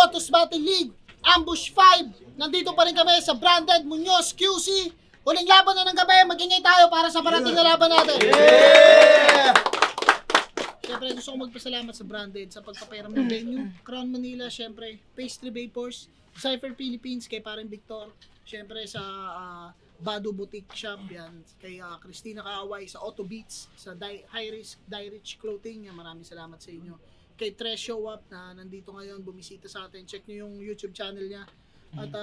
Photos Battle League, Ambush 5. Nandito pa rin kami sa Branded Munoz QC. Huling laban na ng gabi, mag-ingay tayo para sa parating na laban natin. Siyempre, gusto ko magpasalamat sa Branded sa pagpapayaram ng venue. Crown Manila, siyempre, Pastry Vapors, Cypher Philippines, kay Parang Victor. Siyempre, sa Bado Boutique Shop, yan. Kay Christina Kaaway, sa Auto Beats, sa High Risk, Die Rich Clothing. Yan, maraming salamat sa inyo. Kay Tres Show Up na nandito ngayon, bumisita sa atin. Check nyo yung YouTube channel niya. At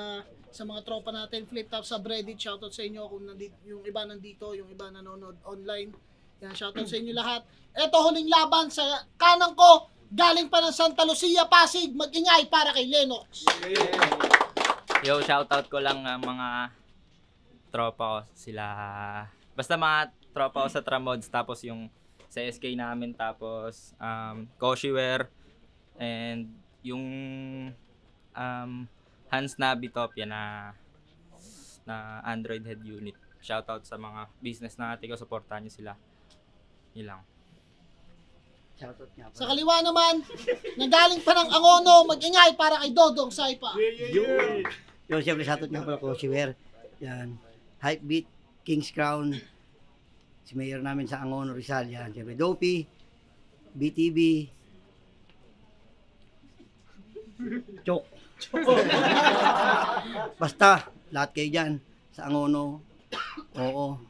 sa mga tropa natin, Flip Top sa Reddit, shoutout sa inyo kung nandito, yung iba nandito, yung iba nanonood online. Yan, shoutout sa inyo lahat. Eto, huling laban sa kanang ko, galing pa ng Santa Lucia, Pasig, mag-ingay para kay Lennox. Yo, shoutout ko lang mga tropa ko, sila, basta mga tropa ko sa Tramods, tapos yung sa SK namin, tapos Koshiware, and yung Hans Nabitopia na Android head unit. Shoutout sa mga business na natin ko, supportahan nyo sila. Ilang. Sa kaliwa naman, nagaling pa ng Angono, mag-ingay para kay Dodong Saipa. Yung siyempre shoutout nga pala ko si Wer. Yan. Hypebeat, King's Crown, si mayor namin sa Angono Rizal. Yan. Siyempre Dopey, BTB, Chok. Basta, lahat kayo dyan sa Angono. Oo.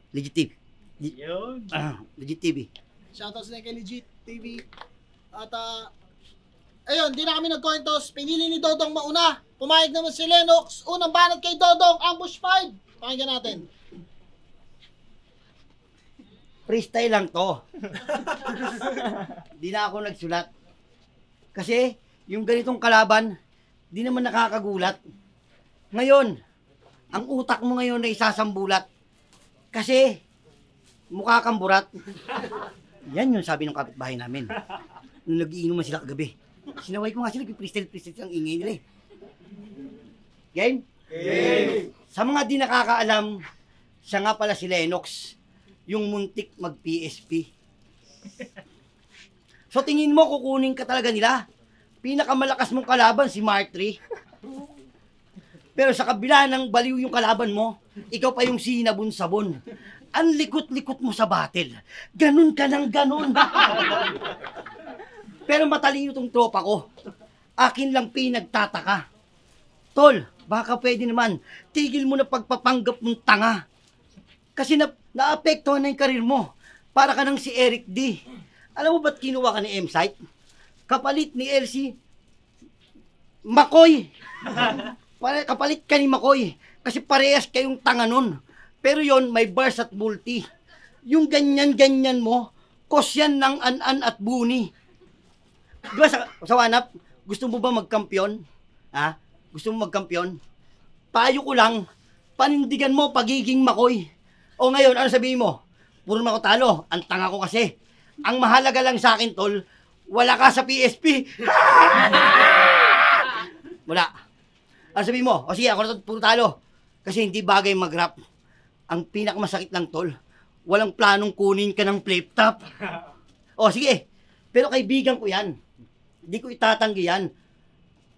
Legit TV. Legit TV. Shoutout sa kay Legit TV. At ayun, di na kami nagkointos. Pinili ni Dodong mauna. Pumayag naman si Lennox. Unang banat kay Dodong, Ambush 5. Pakinggan natin. Freestyle lang to. Di na ako nagsulat. Kasi, yung ganitong kalaban, di naman nakakagulat. Ngayon, ang utak mo ngayon ay isasambulat. Kasi, mukha kang burat. Yan yung sabi ng kapitbahay namin. Nung nagiinuman sila kagabi. Sinaway ko nga sila, freestyle ang ingay nila eh. Game? Game! Sa mga di nakakaalam, siya nga pala si Lennox, yung muntik mag-PSP. So tingin mo, kukunin ka talaga nila. Pinakamalakas mong kalaban, si Mark III. Pero sa kabila ng baliw yung kalaban mo, ikaw pa yung sinabon-sabon. Ang likot-likot mo sa battle. Ganun ka ng ganun. Pero matalino tong tropa ko. Akin lang pinagtataka. Tol, baka pwede naman, tigil mo na pagpapanggap mong tanga. Kasi naapektuhan na yung karir mo. Para ka ng si Eric D. Alam mo ba't kinuha ka ni M-Site? Kapalit ni LC Makoy. Kapalit ka ni Makoy. Kasi parehas kayong tanga nun. Pero yon may bars at multi. Yung ganyan-ganyan mo, kos yan ng an-an at buni. Diba sa wanap, gusto mo ba magkampiyon? Ha? Gusto mo magkampiyon? Payo ko lang, panindigan mo pagiging Makoy. O ngayon, ano sabihin mo? Puro na ako talo, ang tanga ko kasi. Ang mahalaga lang sa akin, tol, wala ka sa PSP. Wala. Ano sabihin mo? O sige, ako na puro talo. Kasi hindi bagay mag-rap. Ang pinakamasakit lang, tol, walang planong kunin ka ng flip top. O sige, pero kaibigan ko yan. Hindi ko itatanggi yan.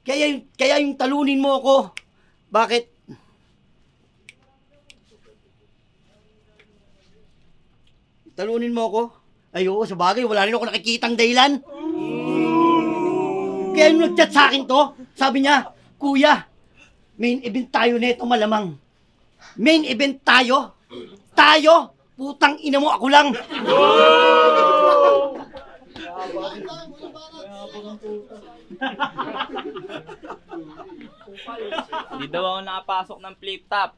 Kaya yung talunin mo ako. Bakit? Talunin mo ako? Ay, oo, sa bagay, wala rin ako nakikitang dahilan. Kaya yung nag-chat sa akin to, sabi niya, Kuya, main event tayo neto malamang. Main event tayo? Tayo? Putang ina mo, ako lang. Hindi daw ako nakapasok ng flip top.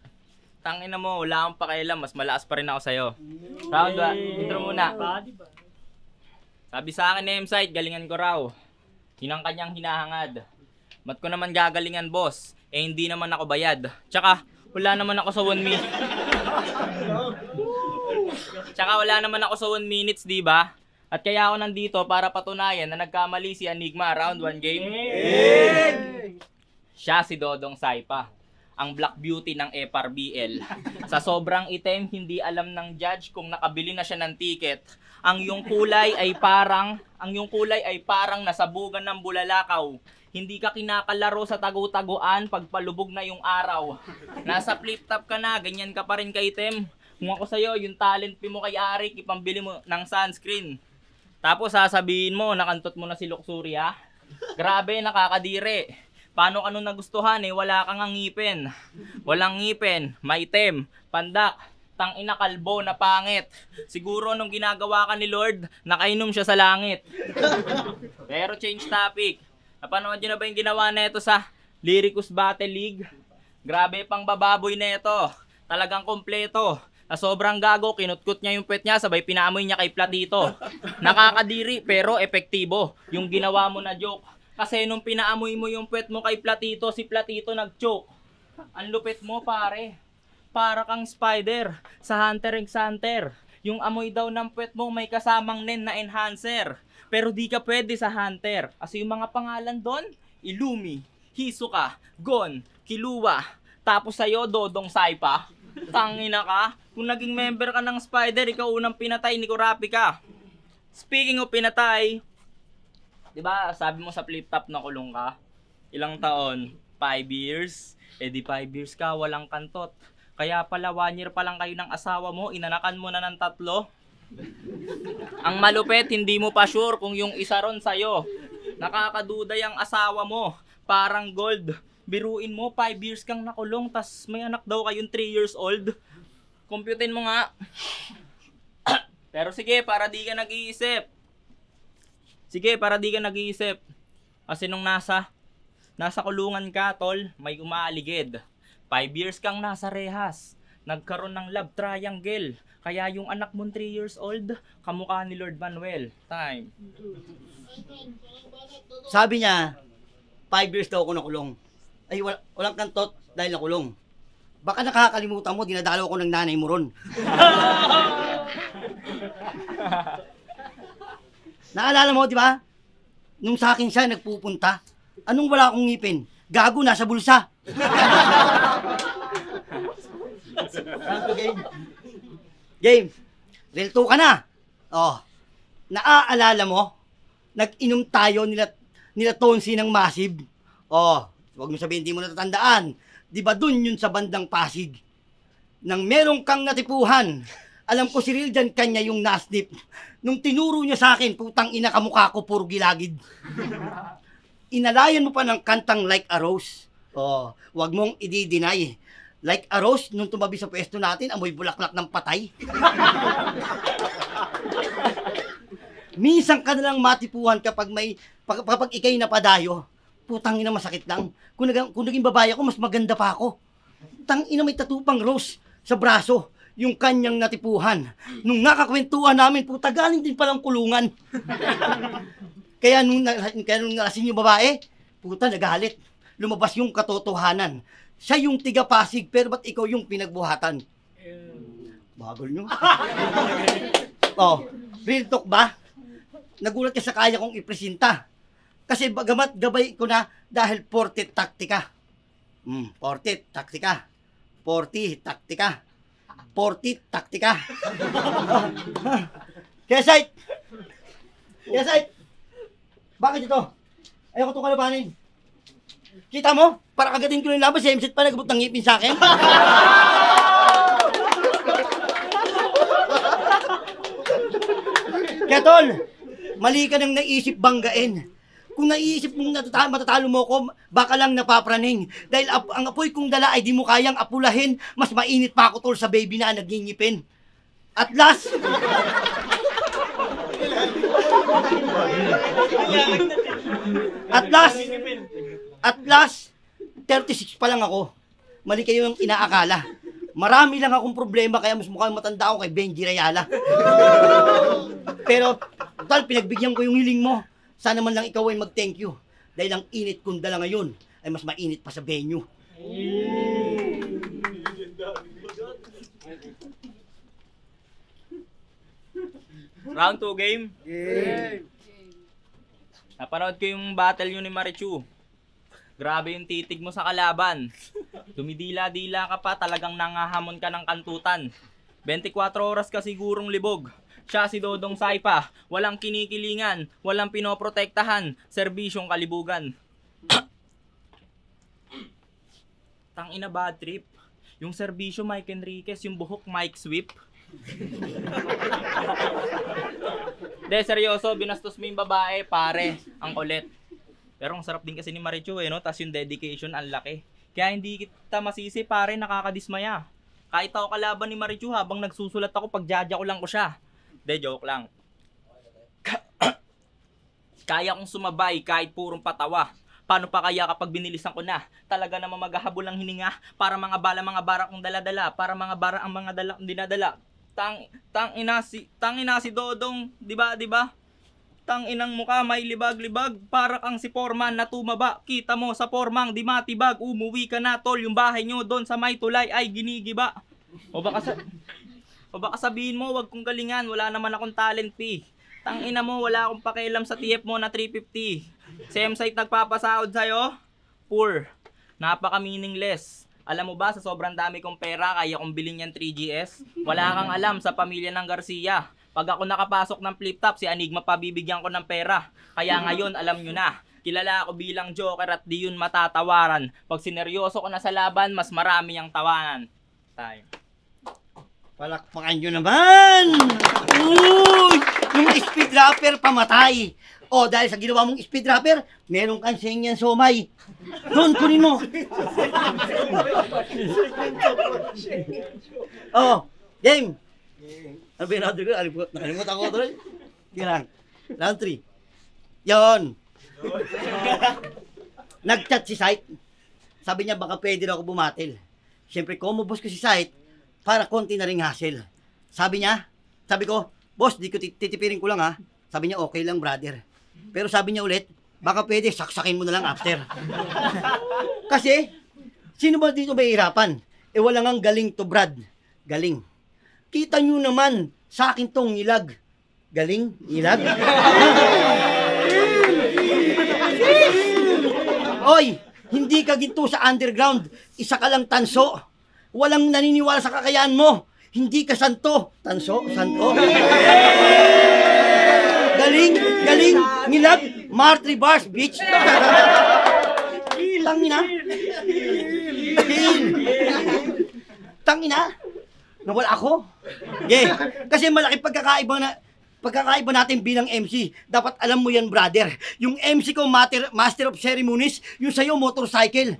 Tangina mo, wala akong pakialam, mas malakas pa rin ako sa'yo. Round 1, intro muna. Sabi sa akin ni M-Site, galingan ko raw. Yun ang kanyang hinahangad. Mat ko naman gagalingan, boss? Eh hindi naman ako bayad. Tsaka, wala naman ako sa 1 minute. Tsaka wala naman ako sa 1 minutes, di ba? At kaya ako nandito para patunayan na nagkamali si Enigma. Round 1 game. Siya si Dodong Saipa, ang Black Beauty ng FRBL. Sa sobrang itim, hindi alam ng judge kung nakabili na siya ng ticket. Ang iyong kulay ay parang nasabugan ng bulalakaw. Hindi ka kinakalaro sa tagu-taguan pag palubog na yung araw. Nasa flip top ka na, ganyan ka pa rin kay Tem. Kung ako sa'yo, yung talent fee mo kay Arik, ipambili mo ng sunscreen. Tapos sasabihin mo, nakantot mo na si Luxuria. Grabe, nakakadiri. Paano ka nung nagustuhan wala kang ngipin. Walang ngipin, maitim, pandak, tangina kalbo na pangit. Siguro nung ginagawa ka ni Lord, nakainom siya sa langit. Pero change topic. Napanood nyo na ba yung ginawa neto sa Lyricus Battle League? Grabe pang bababoy neto. Talagang kompleto. Na sobrang gago, kinutkot niya yung puwet niya, sabay pinaamoy niya kay Platito. Nakakadiri pero epektibo yung ginawa mo na joke. Kasi nung pinaamoy mo yung puwet mo kay Platito, si Platito nag-choke. Ang lupit mo pare. Para kang spider sa Hunter x Hunter. Yung amoy daw ng puwet mo may kasamang nen na enhancer. Pero di ka pwede sa Hunter. Kasi yung mga pangalan doon, Illumi, Hisoka, Gon, Killua. Tapos sa'yo, Dodong Saipa. Tangina ka. Kung naging member ka ng Spider, ikaw unang pinatay ni Kurapika. Speaking of pinatay, diba sabi mo sa flip top na kulong ka? Ilang taon? 5 years? Di 5 years ka, walang kantot. Kaya pala 1 year pa lang kayo ng asawa mo, inanakan mo na ng 3. Ang malupit, hindi mo pa sure kung yung isa ron sa'yo. Nakakaduda yung asawa mo. Parang gold. Biruin mo, 5 years kang nakulong, tas may anak daw kayong 3 years old. Computein mo nga. Pero sige, para di ka nag-iisip. Kasi nung nasa kulungan ka, tol, may umaaligid. 5 years kang nasa rehas. Nagkaroon ng love triangle. Kaya yung anak mong 3 years old, kamukha ni Lord Manuel. Time. Sabi niya, 5 years daw ako nakulong. Ay, walang kantot dahil nakulong. Baka nakakalimutan mo, dinadalaw ko ng nanay mo ron. Naalala mo, di ba? Nung sa akin siya nagpupunta, anong wala akong ngipin? Gago, nasa bulsa. Game, real 2 ka na. Oh, naaalala mo, nag-inom tayo nila Tonsi ng Massive. Oh, huwag mo sabihin, di mo natatandaan. Di ba dun yun sa bandang Pasig? Nang merong kang natipuhan, alam ko si Riljan kanya yung nasnip. Nung tinuro niya sa akin, putang ina kamukha ko, puro gilagid. Inalayan mo pa ng kantang Like a Rose. Oh, wag mong i-deny. Like a Rose, nung tumabi sa pwesto natin, amoy bulaklak ng patay. Minsan ka nalang matipuhan kapag ikay napadayo. Putang ina, masakit lang. Kung naging babae ako, mas maganda pa ako. Putang ina, may tatupang rose sa braso. Yung kanyang natipuhan. Nung nakakwentuhan namin, puta, galing din palang kulungan. Kaya nung nalasing yung babae, puta, nagalit. Lumabas yung katotohanan. Siya yung tiga Pasig, pero ba't ikaw yung pinagbuhatan? Bagol nyo. Oh, real talk ba? Nagulat ka sa kaya kong ipresenta. Kasi bagamat gabay ko na dahil 40 taktika. 40 taktika. 40 taktika. 40 taktika. Kesait! Bakit ito? Ayoko itong kalabanin. Kita mo? Para kagatin ko yung laban, si MZ pa nagabot ng ngipin sa akin. Kaya tol, mali ka nang naisip banggain. Kung naiisip mong matatalo mo ko, baka lang napapraning. Dahil ang apoy kong dala ay di mo kayang apulahin. Mas mainit pa ako tol sa baby na nagingipin. At last, At last, 36 pa lang ako. Mali kayo yung inaakala. Marami lang akong problema kaya mas mukhang matanda ako kay Benji Rayala. Pero, total, pinagbigyan ko yung hiling mo. Sana man lang ikaw ay mag-thank you. Dahil ang init kong dala ngayon ay mas mainit pa sa venue. Round 2 game? Napanood ko yung battle yun ni Marichu. Grabe yung titig mo sa kalaban. Dumidila-dila ka pa, talagang nangahamon ka ng kantutan. 24 oras ka sigurong libog. Siya si Dodong Saipa, walang kinikilingan, walang pinoprotektahan, serbisyong kalibugan. Tangina bad trip. Yung serbisyo Mike Enriquez, yung buhok Mike Sweep. De, seryoso, binastos mo yung babae, pare, ang kulit. Pero ang sarap din kasi ni Marichu no? Tas yung dedication, ang laki. Kaya hindi kita masisi, pare, nakakadismaya. Kahit ako kalaban ni Marichu habang nagsusulat ako, pagjaja ko lang ko siya. De, joke lang. Kaya kong sumabay kahit purong patawa. Paano pa kaya kapag binilisan ko na? Talaga naman maghahabol ang hininga para mga bara kong daladala, para mga bara ang mga dala kong dinadala. Tang ina si Dodong, 'di ba? Tang inang mukha may libag-libag, para kang si Foreman na tumaba. Kita mo sa Formang di matibag, umuwi ka na tol, yung bahay nyo doon sa may tulay ay ginigiba. O baka sabihin mo, wag kong galingan, wala naman akong talent fee. Tang ina mo, wala akong pakialam sa TF mo na 350. Same site nagpapasahod sa'yo? Poor. Napaka-meaningless. Alam mo ba, sa sobrang dami kong pera, kaya kong bilhin yan 3GS? Wala kang alam sa pamilya ng Garcia. Pag ako nakapasok ng flip top, si Enigma pabibigyan ko ng pera. Kaya ngayon, alam nyo na. Kilala ako bilang joker at di yun matatawaran. Pag sineryoso ko na sa laban, mas marami ang tawanan. Tayo. Palakpakan nyo naman! Uy! Yung speed rapper pamatay. O, dahil sa ginawa mong speed rapper, meron kang singyan somay. Doon, kunin mo. Oh, game. Ano ba yung round 3 ko? Nakalimutan ko tuloy. Tingnan. Round 3. Yon. Nag-chat si Sight. Sabi niya baka pwede na ako bumatil. Siyempre, kumubos ko si Sight para konti na ring hassle. Sabi ko, boss, di ko titipirin ko lang ha. Sabi niya, okay lang brother. Pero sabi niya ulit, baka pwede, saksakin mo na lang after. Kasi, sino ba dito mahihirapan? Eh wala ngang galing to Brad. Galing. Kita nyo naman, sa akin tong nilag. Galing? Nilag? Oy, hindi ka ginto sa underground. Isa ka lang tanso. Walang naniniwala sa kakayahan mo. Hindi ka santo. Tanso? Santo? Galing, nilag, Martry Bars, bitch. Tangina. Tangina. Nawala ako. Yeah. Kasi malaki pagkakaiba natin bilang MC. Dapat alam mo yan, brother. Yung MC ko, Master of Ceremonies, yung sa'yo, motorcycle.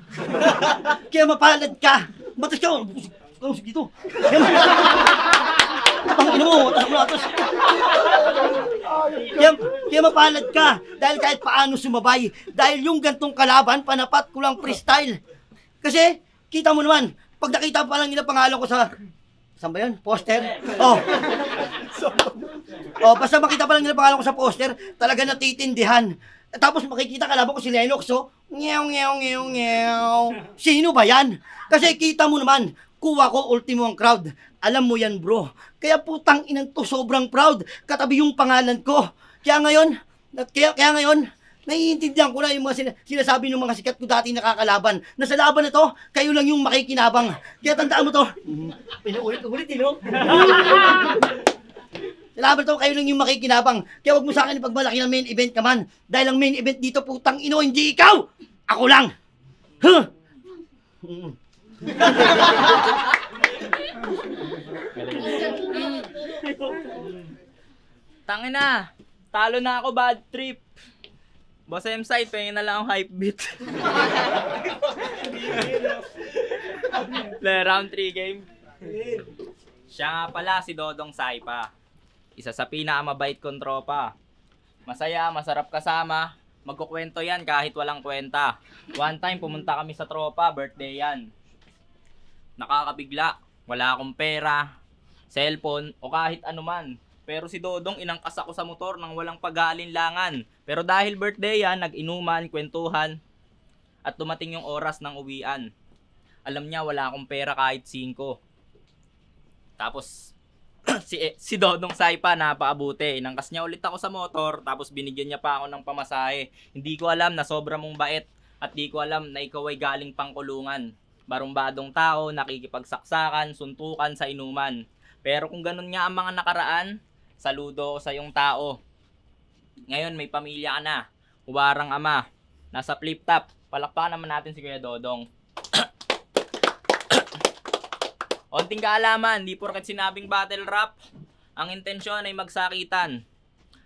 Kaya mapalad ka. Batas ka. Dito. Tangina mo, tasak mo atos. Kaya mapalad ka. Dahil kahit paano sumabay. Dahil yung gantong kalaban, panapat ko lang freestyle. Kasi, kita mo naman, pag nakita pa lang nila pangalan ko sa... Saan ba yun? Poster? Oh. Oh, basta makita pa lang nila pangalan ko sa poster, talaga natitindihan. Tapos makikita kalaban ko si Lennox, so, ngew. Sino ba yan? Kasi kita mo naman, kuha ko ultimo ang crowd. Alam mo yan, bro. Kaya putang inan to, sobrang proud. Katabi yung pangalan ko. Kaya ngayon, naiintindihan ko na yung mga sinasabi ng mga sikat ko dati nakakalaban. Na sa laban na to, kayo lang yung makikinabang. Kaya tandaan mo to. Pinuulit, no? Sa laban na to, kayo lang yung makikinabang. Kaya wag mo sa akin ipagmalaki ng main event ka man. Dahil ang main event dito, putang ino, hindi ikaw! Ako lang! Huh? Tangina, talo na ako, bad trip. Boss M-Site, pahingin na lang ang hype beat. Round 3 game. Siya nga pala si Dodong Saipa. Isa sa pinakamabait kong tropa. Masaya, masarap kasama. Magkukwento yan kahit walang kwenta. One time pumunta kami sa tropa, birthday yan. Nakakabigla, wala akong pera, cellphone o kahit anuman. Pero si Dodong inangkas ako sa motor nang walang pag-aalinlangan. Pero dahil birthday yan, nag-inuman, kwentuhan, at dumating yung oras ng uwian. Alam niya wala akong pera kahit 5. Tapos si Dodong Saipa napaabuti. Inangkas niya ulit ako sa motor, tapos binigyan niya pa ako ng pamasahe. Hindi ko alam na sobra mong bait at di ko alam na ikaw ay galing pangkulungan. Barumbadong tao, nakikipagsaksakan, suntukan sa inuman. Pero kung ganun nga ang mga nakaraan, saludo ko sa iyong tao. Ngayon may pamilya ka na, huwarang ama, nasa flip top. Palakpakan naman natin si Kuya Dodong. Onting kaalaman, di porket sinabing battle rap, ang intensyon ay magsakitan.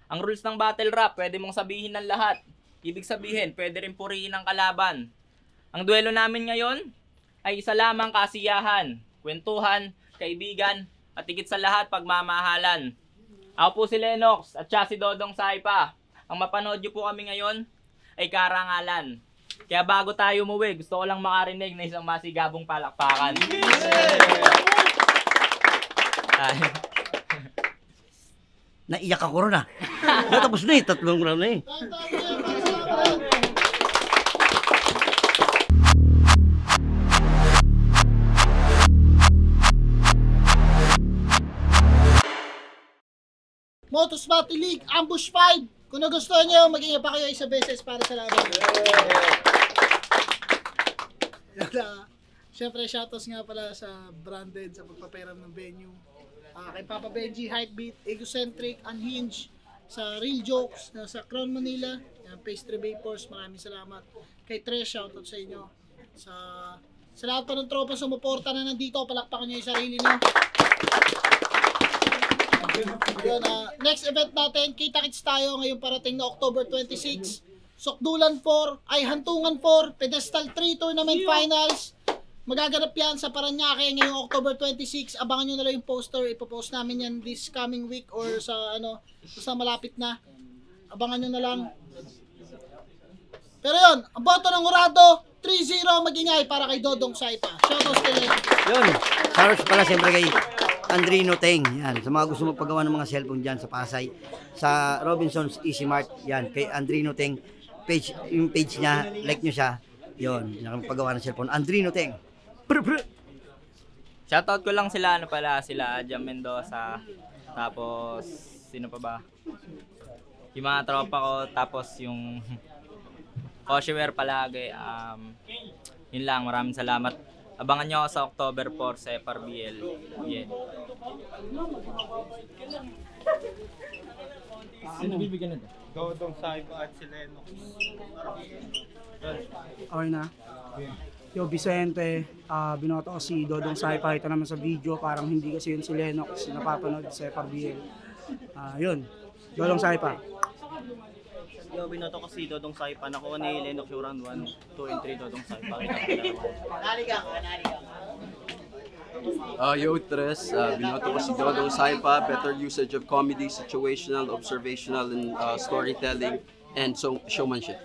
Ang rules ng battle rap, pwede mong sabihin ng lahat. Ibig sabihin, pwede rin purihin ang kalaban. Ang duelo namin ngayon ay isa lamang kasiyahan, kwentuhan, kaibigan, at higit sa lahat, pagmamahalan. Ako po si Lennox at siya si Dodong Saipa. Ang mapanood niyo po kami ngayon ay karangalan. Kaya bago tayo umuwi, gusto ko lang makarinig na isang masigabong palakpakan. Ay. Naiyak ako ron ah. Natapos na eh, 3 round na eh. Motos Battle League, Ambush 5. Kung nagustuhan nyo, mag-ingat pa kayo isa beses para sa laban. Siyempre, shoutouts nga pala sa Branded sa pagpaperam ng venue. Kay Papa Benji, Hypebeat, Egocentric, Unhinged, sa Real Jokes, sa Crown Manila, Pastry Vapors, maraming salamat. Kay Tres, shoutout sa inyo. Sa lahat pa ng tropa sumuporta na nandito, palakpakan nyo yung sarili nyo. Yun, next event natin, kita-kits tayo ngayong parating na October 26. Sokdulan 4, ay Hantungan 4, Pedestal 3 Tournament Finals. Magaganap yan sa Paranaque ngayong October 26. Abangan nyo na lang yung poster. Ipopost namin yan this coming week or sa malapit na. Abangan nyo na lang. Pero yun, ang boto ng Urado, 3-0 magingay para kay Dodong Saipa. Shoutouts kay Yun. Shoutouts pala siyempre kay Andrino Teng. Yan. Sa mga gusto magpagawa ng mga cellphone dyan sa Pasay. Sa Robinson's Easy Mart. Yan. Kay Andrino Teng. Yung page niya, like nyo siya. Yun. Nakapagawa ng cellphone. Andrino Teng. Shoutout ko lang sila, sila Jam Mendoza. Tapos, sino pa ba? Yung mga tropa ko. Tapos yung Koshiwer palagi. Yun lang, maraming salamat. Abangan nyo ako sa October 4 sa FRBL. Yeah. Sino bibigyan nito? Dodong Saipa at si Lennox. Okay na. Yo, Vicente, binoto ko si Dodong Saipa. Ito naman sa video, parang hindi kasi yun si Lennox, napapanood sa FRBL. Yun, Dodong Saipa. Yo, binoto ko si Dodong Saipa. Nakuha ni Lennox yung round 1, 2 and 3 Dodong Saipa. Yo, Tres, binoto ko si Dodong Saipa. Better usage of comedy, situational, observational, and storytelling, and so showmanship.